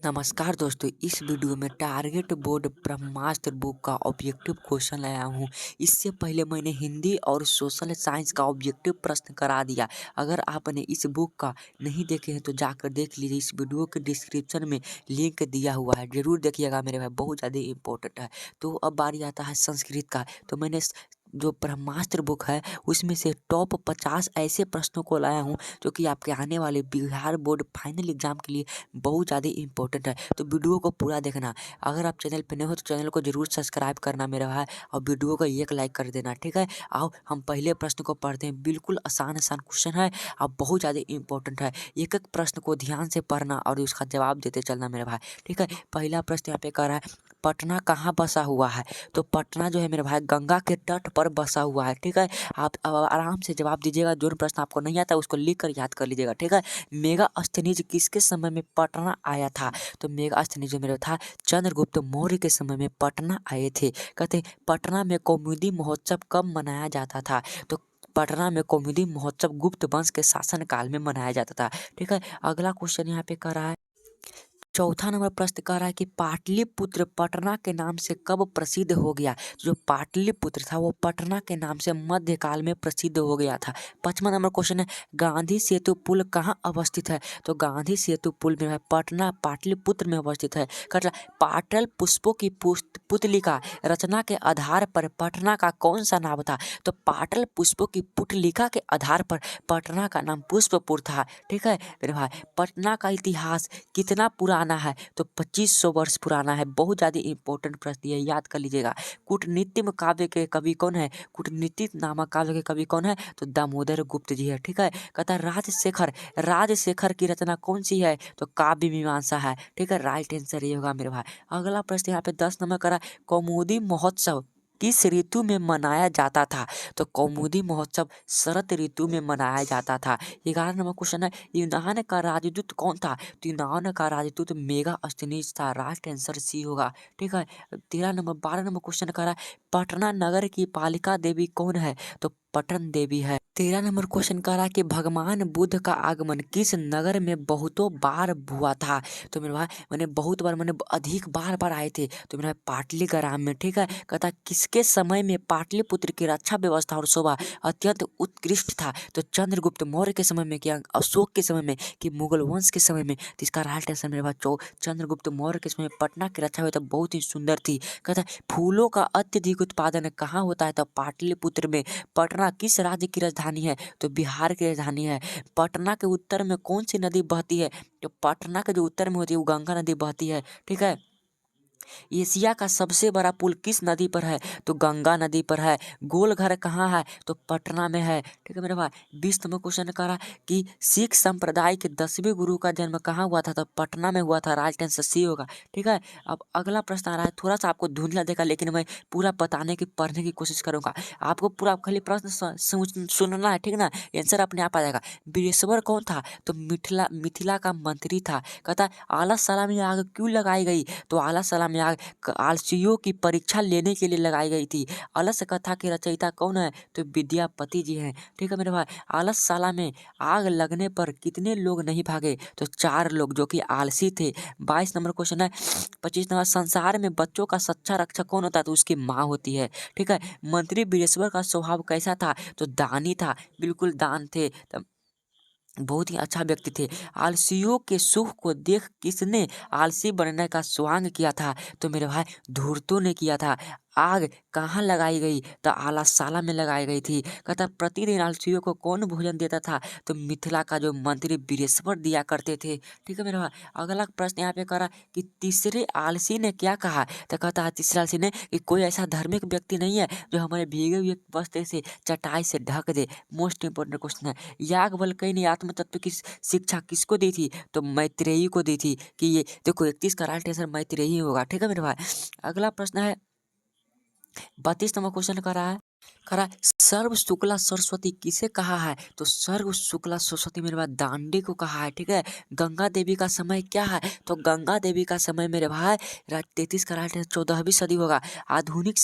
नमस्कार दोस्तों, इस वीडियो में टारगेट बोर्ड ब्रह्मास्त्र बुक का ऑब्जेक्टिव क्वेश्चन लाया हूँ। इससे पहले मैंने हिंदी और सोशल साइंस का ऑब्जेक्टिव प्रश्न करा दिया। अगर आपने इस बुक का नहीं देखे हैं तो जाकर देख लीजिए। इस वीडियो के डिस्क्रिप्शन में लिंक दिया हुआ है, जरूर देखिएगा मेरे भाई, बहुत ज़्यादा इंपॉर्टेंट है। तो अब बारी आता है संस्कृत का। तो मैंने जो ब्रह्मास्त्र बुक है उसमें से टॉप 50 ऐसे प्रश्नों को लाया हूँ जो कि आपके आने वाले बिहार बोर्ड फाइनल एग्जाम के लिए बहुत ज़्यादा इंपॉर्टेंट है। तो वीडियो को पूरा देखना। अगर आप चैनल पे नए हो तो चैनल को जरूर सब्सक्राइब करना मेरा भाई, और वीडियो को एक लाइक कर देना, ठीक है। आओ हम पहले प्रश्न को पढ़ते हैं। बिल्कुल आसान आसान क्वेश्चन है और बहुत ज़्यादा इंपॉर्टेंट है। एक एक प्रश्न को ध्यान से पढ़ना और उसका जवाब देते चलना मेरे भाई, ठीक है। पहला प्रश्न यहाँ पे कह रहा है, पटना कहाँ बसा हुआ है? तो पटना जो है मेरे भाई गंगा के तट पर बसा हुआ है, ठीक है। आप अब आराम से जवाब दीजिएगा। जो प्रश्न आपको नहीं आता उसको लिख कर याद कर लीजिएगा, ठीक है। मेगास्थनीज किसके समय में पटना आया था? तो मेगास्थनीज जो मेरा था चंद्रगुप्त मौर्य के समय में पटना आए थे। कहते पटना में कौमुदी महोत्सव कब मनाया जाता था? तो पटना में कौमुदी महोत्सव गुप्त वंश के शासन काल में मनाया जाता था, ठीक है। अगला क्वेश्चन यहाँ पे कर रहा है, चौथा नंबर प्रश्न कह रहा है कि पाटलिपुत्र पटना के नाम से कब प्रसिद्ध हो गया? जो पाटलिपुत्र था वो पटना के नाम से मध्यकाल में प्रसिद्ध हो गया था। पांचवा नंबर क्वेश्चन है, गांधी सेतु पुल कहाँ अवस्थित है? तो गांधी सेतु पुल में है पटना पाटलिपुत्र में अवस्थित है। कटरा पाटल पुष्पों की पुतलिका रचना के आधार पर पटना का कौन सा नाम था? तो पाटल पुष्पों की पुतलिका के आधार पर पटना का नाम पुष्पपुर था, ठीक है मेरे भाई। पटना का इतिहास कितना पुराना है? तो 2500 वर्ष पुराना है। बहुत ज़्यादा इंपॉर्टेंट प्रश्न है, याद कर लीजिएगा। कूटनीतिम काव्य के कवि कौन है? कूटनीति नामक काव्य के कवि कौन है? तो दामोदर गुप्त जी है, ठीक है। कहता है राजशेखर, राजशेखर की रचना कौन सी है? तो काव्य मीमांसा है, ठीक है। राइट आंसर ये होगा मेरे भाई। अगला प्रश्न यहाँ पे 10 नंबर करा, कौमुदी महोत्सव किस ऋतु में मनाया जाता था? तो कौमुदी महोत्सव शरद ऋतु में मनाया जाता था। 11 नंबर क्वेश्चन है, यूनान का राजदूत कौन था? तो यूनान का राजदूत मेगास्थनीज था। राइट आंसर सी होगा, ठीक है। 12 नंबर क्वेश्चन कर रहा है, पटना नगर की पालिका देवी कौन है? तो पटन देवी है। 13 नंबर क्वेश्चन कह रहा है कि भगवान बुद्ध का आगमन किस नगर में बहुतों बार हुआ था? तो मेरे भाई मैंने बहुत बार, मैंने अधिक बार बार आए थे। तो मेरा पाटलिग्राम में, ठीक है। कहता किसके समय में पाटलिपुत्र की रक्षा व्यवस्था और शोभा अत्यंत उत्कृष्ट था? तो चंद्रगुप्त मौर्य के समय में, क्या अशोक के समय में, कि मुगल वंश के समय में? तो इसका राइट आंसर मेरे भाई चंद्रगुप्त मौर्य के समय में पटना की रक्षा व्यवस्था बहुत ही सुंदर थी। कहता है फूलों का अत्यधिक उत्पादन कहाँ होता है? तो पाटलिपुत्र में। पटना किस राज्य की राजधानी है? तो बिहार की राजधानी है। पटना के उत्तर में कौन सी नदी बहती है? तो पटना के जो उत्तर में होती है वो गंगा नदी बहती है, ठीक है। एशिया का सबसे बड़ा पुल किस नदी पर है? तो गंगा नदी पर है। गोलघर कहाँ है? तो पटना में है, ठीक है मेरे भाई। 20 नंबर क्वेश्चन कह रहा है कि सिख संप्रदाय के 10वें गुरु का जन्म कहाँ हुआ था? तो पटना में हुआ था। राइट आंसर सी होगा, ठीक है। अब अगला प्रश्न आ रहा है, थोड़ा सा आपको धुंधला देखा, लेकिन मैं पूरा बताने की पढ़ने की कोशिश करूंगा। आपको पूरा खाली प्रश्न सुनना है, ठीक ना। आंसर अपने आप आ जाएगा। बिरेश्वर कौन था? तो मिथिला का मंत्री था। कहता आला साला में आग क्यों लगाई गई? तो आला साला में आग आलसियों की परीक्षा लेने के लिए लगाई गई थी। अलस कथा के रचयिता कौन है? तो विद्यापति जी हैं, ठीक है मेरे भाई। आलस साला में आग लगने पर कितने लोग नहीं भागे? तो 4 लोग, जो कि आलसी थे। 22 नंबर क्वेश्चन है। 25 नंबर, संसार में बच्चों का सच्चा रक्षक कौन होता है? तो उसकी माँ होती है, ठीक है। मंत्री बिरेश्वर का स्वभाव कैसा था? तो दानी था, बिल्कुल दान थे, बहुत ही अच्छा व्यक्ति थे। आलसियों के सुख को देख किसने आलसी बनने का स्वांग किया था? तो मेरे भाई धूर्तों ने किया था। आग कहाँ लगाई गई? तो आलाशाला में लगाई गई थी। कहता प्रतिदिन आलसियों को कौन भोजन देता था? तो मिथिला का जो मंत्री बीरेश्वर दिया करते थे, ठीक है मेरे भाई। अगला प्रश्न यहाँ पे करा कि तीसरे आलसी ने क्या कहा? तो कहता है तीसरे आलसी ने कि कोई ऐसा धार्मिक व्यक्ति नहीं है जो हमारे भीगे हुए वस्त्र से चटाई से ढक दे। मोस्ट इंपोर्टेंट क्वेश्चन है। याज्ञवल्क्य ने आत्म तत्व की शिक्षा किसको दी थी? तो मैत्रेयी को दी थी। कि ये देखो 31 का राइट आंसर मैत्रेयी होगा, ठीक है मेरे भाई। अगला प्रश्न है, 32 नंबर क्वेश्चन करा सर्व शुक्ला सरस्वती किसे कहा है? तो सर्व शुक्ला सरस्वती मेरे भाई दांडी को कहा है, ठीक है। गंगा देवी का समय क्या है? तो गंगा देवी का समय मेरे भाई 33 का राइट 14वीं सदी होगा। आधुनिक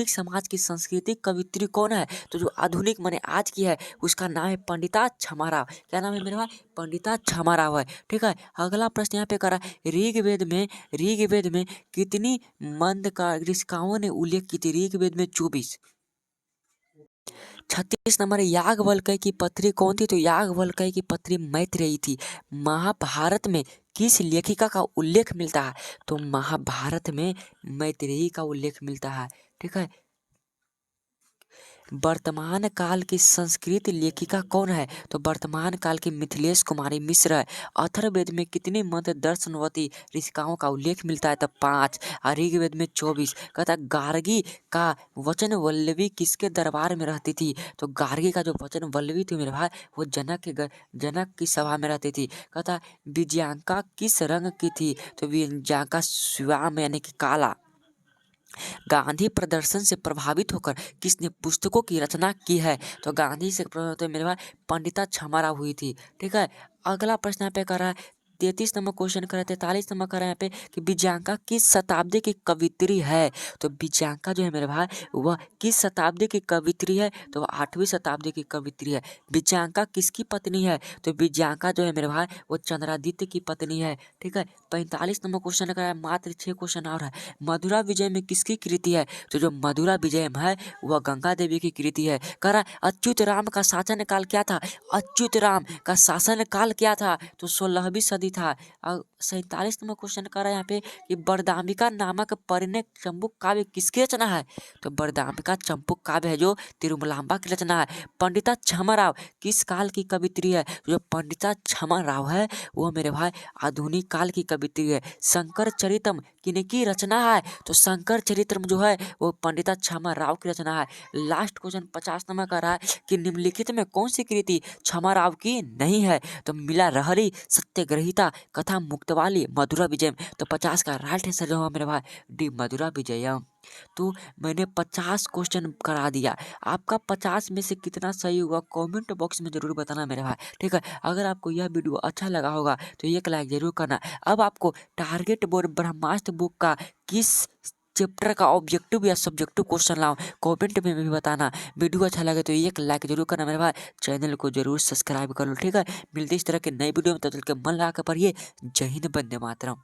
समाज की सांस्कृतिक कवित्री कौन है? तो जो आधुनिक माने आज की है उसका नाम है पंडिता छमारा। क्या नाम है मेरे भाई? पंडिता छमाराव है। ठीक है, अगला प्रश्न यहाँ पे करा, ऋग्वेद में कितनी मंद का ऋषिकाओं ने उल्लेख की थी? ऋग्वेद में 24। 36 नंबर, याज्ञवल्क्य की पत्री कौन थी? तो याज्ञवल्क्य की पत्री मैत्रेयी थी। महाभारत में किस लेखिका का उल्लेख मिलता है? तो महाभारत में मैत्रेयी का उल्लेख मिलता है। ठीक है, वर्तमान काल की संस्कृत लेखिका कौन है? तो वर्तमान काल की मिथिलेश कुमारी मिश्र है। अथर्ववेद में कितनी मंत्र दर्शनवती ऋषिकाओं का उल्लेख मिलता है? तो 5। और ऋग्वेद में 24। कहता गार्गी का वचन वल्लवी किसके दरबार में रहती थी? तो गार्गी का जो वचन वल्लवी थी मेरे भाई, वो जनक की सभा में रहती थी। कहता विजयांका किस रंग की थी? तो विजयांका श्याम यानी कि काला। गांधी प्रदर्शन से प्रभावित होकर किसने पुस्तकों की रचना की है? तो गांधी से प्रभावित मेरे भाई पंडिता छमाराव हुई थी। ठीक है, अगला प्रश्न यहाँ पे कर रहा है 33 नंबर क्वेश्चन कर रहा है, 43 नंबर कर रहा है यहाँ पे कि विजयांका किस शताब्दी की कवित्री है? तो विजयांका जो है मेरे भाई वह किस शताब्दी की कवित्री है? तो वह 8वीं शताब्दी की कवित्री है। विजयांका किसकी पत्नी है? तो विजयांका जो है मेरे भाई वो चंद्रादित्य की पत्नी है। ठीक है, 45 नंबर क्वेश्चन का है, मात्र 6 क्वेश्चन और है। मधुरा विजय में किसकी कृति है? तो जो मधुरा विजय है वह गंगा देवी की कृति है। कह रहा अच्युत राम का शासन काल क्या था? अच्युत राम का शासन काल क्या था? तो 16वीं सदी था। 47 नंबर क्वेश्चन कर रहा है यहाँ पे कि बरदाम्बिका नामक परिणय चंपुक काव्य किसकी रचना है? तो बरदाम्बिका चंपुक काव्य है जो तिरुमलांबा की रचना है। पंडिता छमाराव किस काल की कवित्री है? जो पंडिता छमाराव है वो मेरे भाई आधुनिक काल की कवित्री है। शंकर चरितम किनकी रचना है? तो शंकर चरित्रम जो है वो पंडिता छमाराव की रचना है। लास्ट क्वेश्चन 50 नंबर का रहा है कि निम्नलिखित में कौन सी कृति छमाराव की नहीं है? तो मिला रहरी, सत्यग्रहिता, कथा मुक्तवाली, मधुरा विजयम। तो 50 का राइट आंसर जो है मेरे भाई डी मधुरा विजयम। तो मैंने 50 क्वेश्चन करा दिया। आपका 50 में से कितना सही हुआ कमेंट बॉक्स में जरूर बताना मेरे भाई। ठीक है, अगर आपको यह वीडियो अच्छा लगा होगा तो एक लाइक जरूर करना। अब आपको टारगेट बोर्ड ब्रह्मास्त्र बुक का किस चैप्टर का ऑब्जेक्टिव या सब्जेक्टिव क्वेश्चन लाऊं कमेंट में भी बताना। वीडियो अच्छा लगे तो एक लाइक जरूर करना मेरे भाई, चैनल को जरूर सब्सक्राइब कर लो। ठीक है, मिलते इस तरह के नई वीडियो में, तब तक के मन लगा कर पढ़िए। जय हिंद, वंदे मातरम।